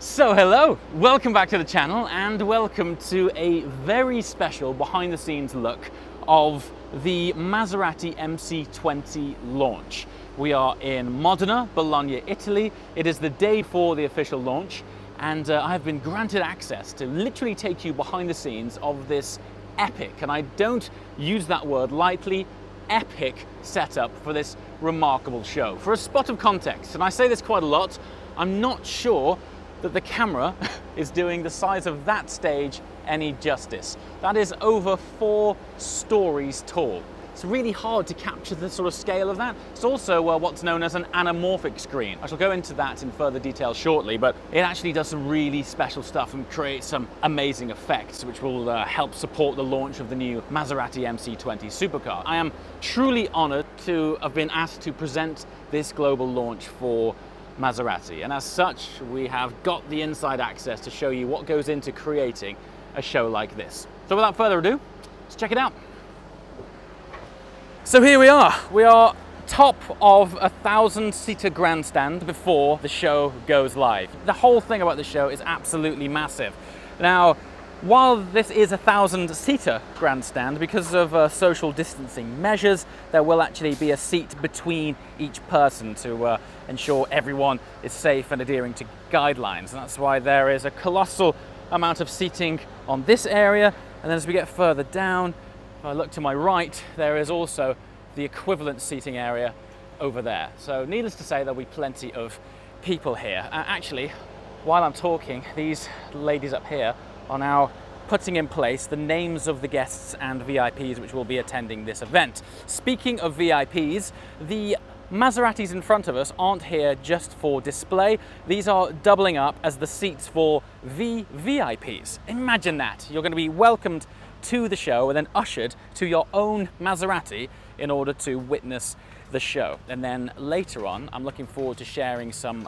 So hello, welcome back to the channel and welcome to a very special behind the scenes look of the Maserati MC20 launch. We are in Modena, Bologna, Italy. It is the day before the official launch and I have been granted access to literally take you behind the scenes of this epic, and I don't use that word lightly, epic setup for this remarkable show. For a spot of context, and I say this quite a lot, I'm not sure that the camera is doing the size of that stage any justice. That is over 4 stories tall. It's really hard to capture the sort of scale of that. It's also what's known as an anamorphic screen. I shall go into that in further detail shortly, but it actually does some really special stuff and creates some amazing effects which will help support the launch of the new Maserati MC20 Supercar. I am truly honored to have been asked to present this global launch for Maserati, and as such we have got the inside access to show you what goes into creating a show like this. So without further ado, let's check it out. So here we are top of a 1,000-seater grandstand before the show goes live. The whole thing about the show is absolutely massive. Now, while this is a 1,000-seater grandstand, because of social distancing measures, there will actually be a seat between each person to ensure everyone is safe and adhering to guidelines. And that's why there is a colossal amount of seating on this area. And then as we get further down, if I look to my right, there is also the equivalent seating area over there. So needless to say, there'll be plenty of people here. Actually, while I'm talking, these ladies up here are now putting in place the names of the guests and VIPs which will be attending this event. Speaking of VIPs, the Maseratis in front of us aren't here just for display. These are doubling up as the seats for VVIPs. Imagine that. You're going to be welcomed to the show and then ushered to your own Maserati in order to witness the show. And then later on, I'm looking forward to sharing some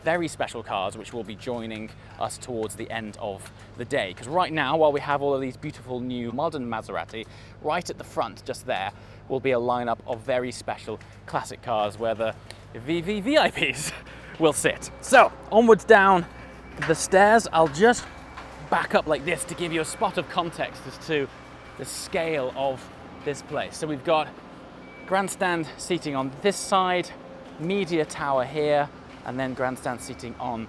very special cars which will be joining us towards the end of the day. Because right now, while we have all of these beautiful new modern Maserati, right at the front, just there, will be a lineup of very special classic cars where the VVVIPs will sit. So onwards down the stairs. I'll just back up like this to give you a spot of context as to the scale of this place. So we've got grandstand seating on this side, media tower here, and then grandstand seating on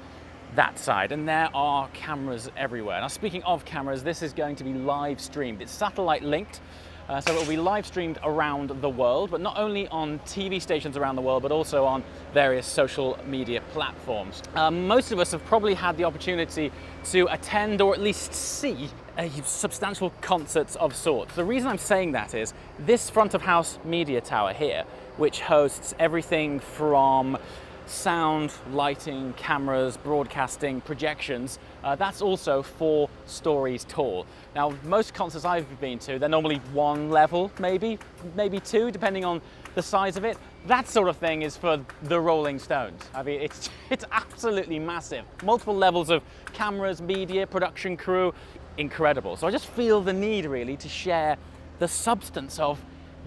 that side. And there are cameras everywhere. Now, speaking of cameras, this is going to be live streamed. It's satellite linked, so it will be live streamed around the world, but not only on TV stations around the world, but also on various social media platforms. Most of us have probably had the opportunity to attend or at least see substantial concerts of sorts. The reason I'm saying that is this front of house media tower here, which hosts everything from sound, lighting, cameras, broadcasting, projections, that's also 4 stories tall. Now, most concerts I've been to, they're normally 1 level, maybe 2, depending on the size of it. That sort of thing is for the Rolling Stones. I mean, it's absolutely massive. Multiple levels of cameras, media, production crew, incredible. So I just feel the need really to share the substance of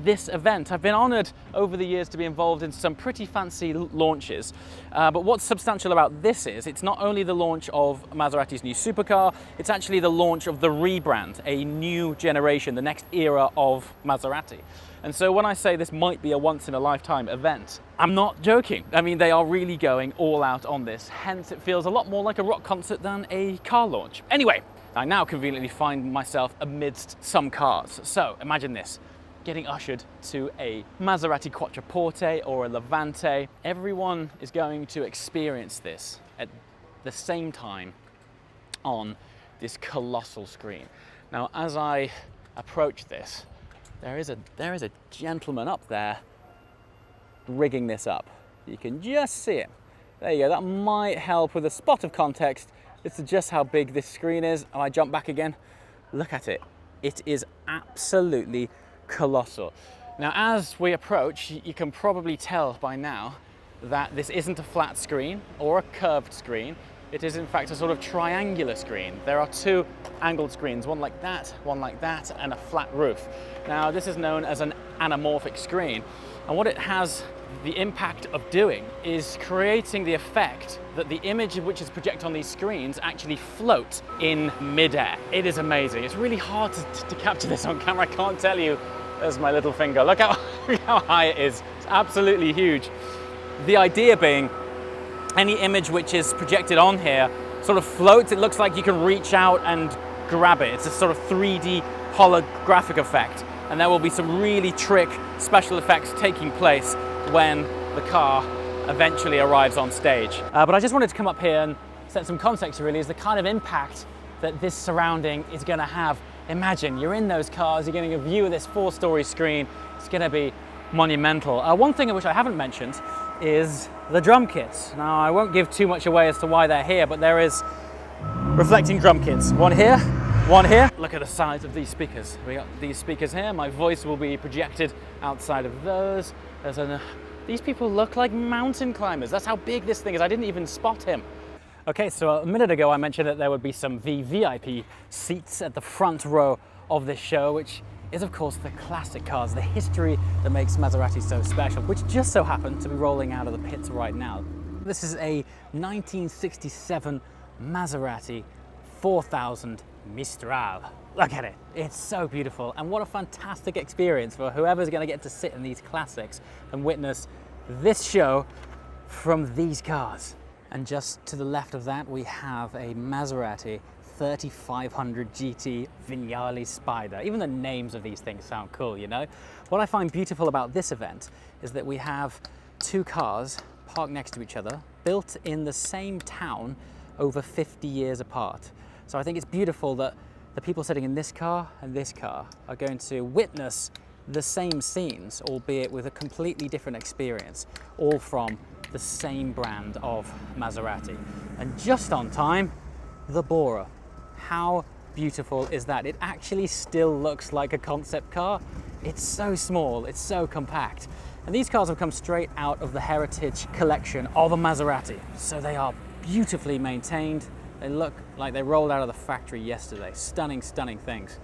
this event. I've been honored over the years to be involved in some pretty fancy launches, but what's substantial about this is it's not only the launch of Maserati's new supercar, it's actually the launch of the rebrand, a new generation, the next era of Maserati. And so when I say this might be a once-in-a-lifetime event, I'm not joking. I mean, they are really going all out on this, hence it feels a lot more like a rock concert than a car launch. Anyway, I now conveniently find myself amidst some cars. So imagine this, getting ushered to a Maserati Quattroporte or a Levante. Everyone is going to experience this at the same time on this colossal screen. Now, as I approach this, there is a gentleman up there rigging this up. You can just see it. There you go, that might help with a spot of context as to just how big this screen is. And I jump back again, look at it. It is absolutely colossal. Now, as we approach, you can probably tell by now that this isn't a flat screen or a curved screen. It is in fact a sort of triangular screen. There are 2 angled screens, one like that, and a flat roof. Now, this is known as an anamorphic screen, and what it has the impact of doing is creating the effect that the image which is projected on these screens actually floats in midair. It is amazing. It's really hard to capture this on camera. I can't tell you. There's my little finger. Look how, how high it is. It's absolutely huge. The idea being any image which is projected on here sort of floats. It looks like you can reach out and grab it. It's a sort of 3D holographic effect. And there will be some really trick special effects taking place when the car eventually arrives on stage. But I just wanted to come up here and set some context really as the kind of impact that this surrounding is going to have. Imagine you're in those cars, you're getting a view of this 4-story screen. It's going to be monumental. One thing which I haven't mentioned is the drum kits. Now I won't give too much away as to why they're here, but there is reflecting drum kits. One here, one here. Look at the size of these speakers. We got these speakers here. My voice will be projected outside of those. These people look like mountain climbers. That's how big this thing is. I didn't even spot him. Okay, so a minute ago I mentioned that there would be some VVIP seats at the front row of this show, which is of course the classic cars, the history that makes Maserati so special, which just so happened to be rolling out of the pits right now. This is a 1967 Maserati 4000 Mistral. Look at it, it's so beautiful, and what a fantastic experience for whoever's going to get to sit in these classics and witness this show from these cars. And just to the left of that we have a Maserati 3500 GT Vignale Spider. Even the names of these things sound cool, you know? What I find beautiful about this event is that we have two cars parked next to each other, built in the same town over 50 years apart. So I think it's beautiful that the people sitting in this car and this car are going to witness the same scenes, albeit with a completely different experience, all from the same brand of Maserati. And just on time, the Bora. How beautiful is that? It actually still looks like a concept car. It's so small, it's so compact. And these cars have come straight out of the heritage collection of a Maserati. So they are beautifully maintained. They look like they rolled out of the factory yesterday. Stunning, stunning things.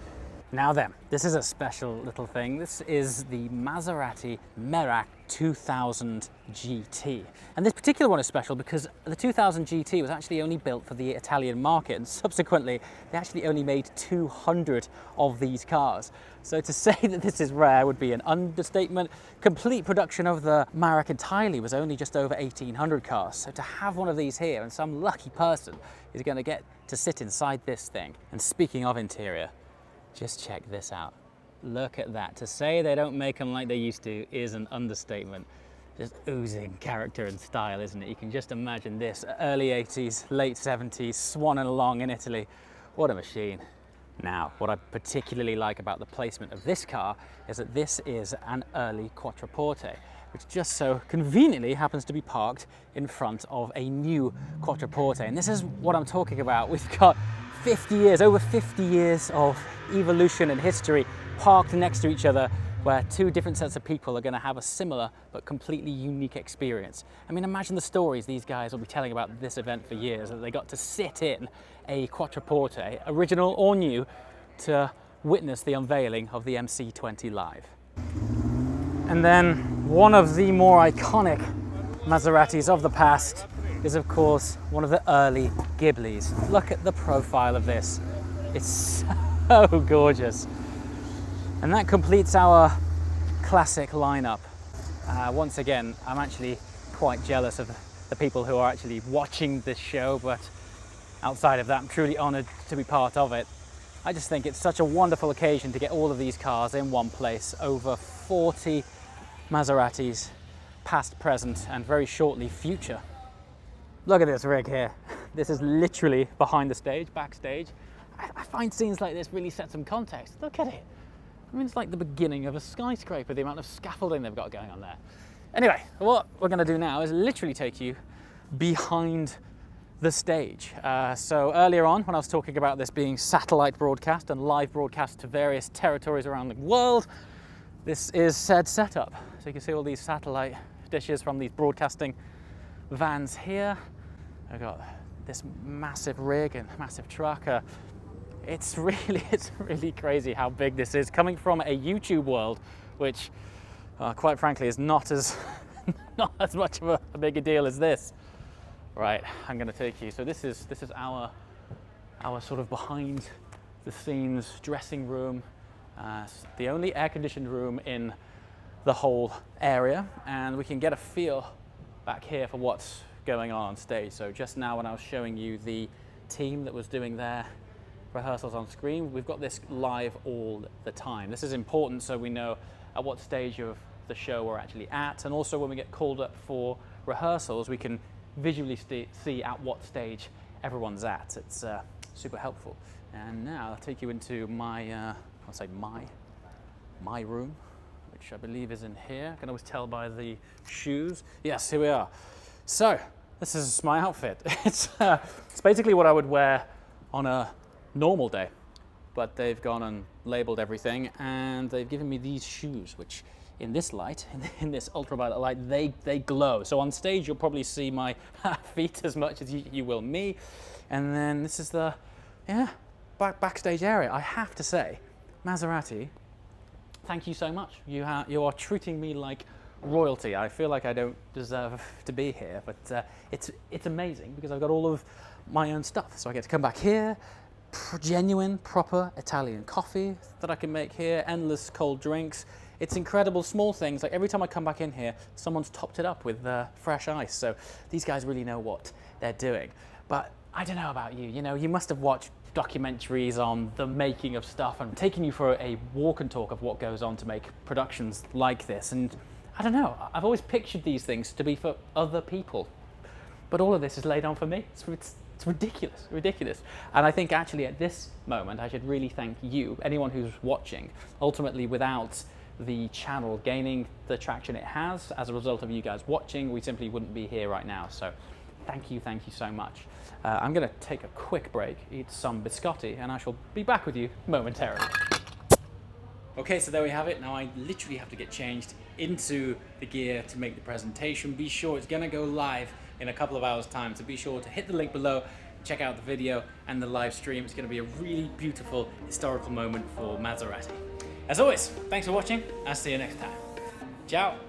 Now then, this is a special little thing. This is the Maserati Merak 2000 GT. And this particular one is special because the 2000 GT was actually only built for the Italian market, and subsequently they actually only made 200 of these cars. So to say that this is rare would be an understatement. Complete production of the Merak entirely was only just over 1800 cars. So to have one of these here, and some lucky person is going to get to sit inside this thing. And speaking of interior, just check this out. Look at that. To say they don't make them like they used to is an understatement. Just oozing character and style, isn't it? You can just imagine this, early 80s, late 70s, swanning along in Italy. What a machine. Now, what I particularly like about the placement of this car is that this is an early Quattroporte, which just so conveniently happens to be parked in front of a new Quattroporte. And this is what I'm talking about. We've got 50 years, over 50 years of evolution and history parked next to each other, where two different sets of people are going to have a similar but completely unique experience. I mean, imagine the stories these guys will be telling about this event for years, that they got to sit in a Quattroporte, original or new, to witness the unveiling of the MC20 live. And then one of the more iconic Maseratis of the past is of course one of the early Ghiblis. Look at the profile of this. It's so gorgeous. And that completes our classic lineup. Once again, I'm actually quite jealous of the people who are actually watching this show, but outside of that, I'm truly honored to be part of it. I just think it's such a wonderful occasion to get all of these cars in one place. Over 40 Maseratis, past, present, and very shortly future. Look at this rig here. This is literally behind the stage, backstage. I find scenes like this really set some context. Look at it. I mean, it's like the beginning of a skyscraper, the amount of scaffolding they've got going on there. Anyway, what we're going to do now is literally take you behind the stage. So earlier on, when I was talking about this being satellite broadcast and live broadcast to various territories around the world, this is said setup. So you can see all these satellite dishes from these broadcasting vans here. I've got this massive rig and massive truck. It's really crazy how big this is, coming from a YouTube world, which quite frankly is not as not as much of a bigger deal as this. Right, I'm going to take you. So this is our sort of behind the scenes dressing room. It's the only air-conditioned room in the whole area, and we can get a feel back here for what's going on stage. So just now when I was showing you the team that was doing their rehearsals on screen, we've got this live all the time. This is important so we know at what stage of the show we're actually at, and also when we get called up for rehearsals, we can visually see at what stage everyone's at. It's super helpful. And now I'll take you into my, I'll say my room, which I believe is in here. I can always tell by the shoes. Yes, here we are. So this is my outfit. It's basically what I would wear on a normal day, but they've gone and labeled everything, and they've given me these shoes, which in this light, in this ultraviolet light, they glow. So on stage, you'll probably see my feet as much as you will me. And then this is the, backstage area. I have to say, Maserati, thank you so much. You are treating me like royalty. I feel like I don't deserve to be here, but it's amazing because I've got all of my own stuff. So I get to come back here, genuine, proper Italian coffee that I can make here, endless cold drinks. It's incredible small things. Like every time I come back in here, someone's topped it up with fresh ice. So these guys really know what they're doing. But I don't know about you. You know, you must have watched documentaries on the making of stuff and taking you for a walk and talk of what goes on to make productions like this. And I don't know, I've always pictured these things to be for other people. But all of this is laid on for me. It's ridiculous. And I think actually at this moment, I should really thank you, anyone who's watching. Ultimately, without the channel gaining the traction it has as a result of you guys watching, we simply wouldn't be here right now. So thank you so much. I'm gonna take a quick break, eat some biscotti, and I shall be back with you momentarily. Okay, so there we have it. Now I literally have to get changed into the gear to make the presentation. Be sure it's gonna go live in a couple of hours time, so be sure to hit the link below, check out the video and the live stream. It's gonna be a really beautiful historical moment for Maserati. As always, thanks for watching. I'll see you next time. Ciao.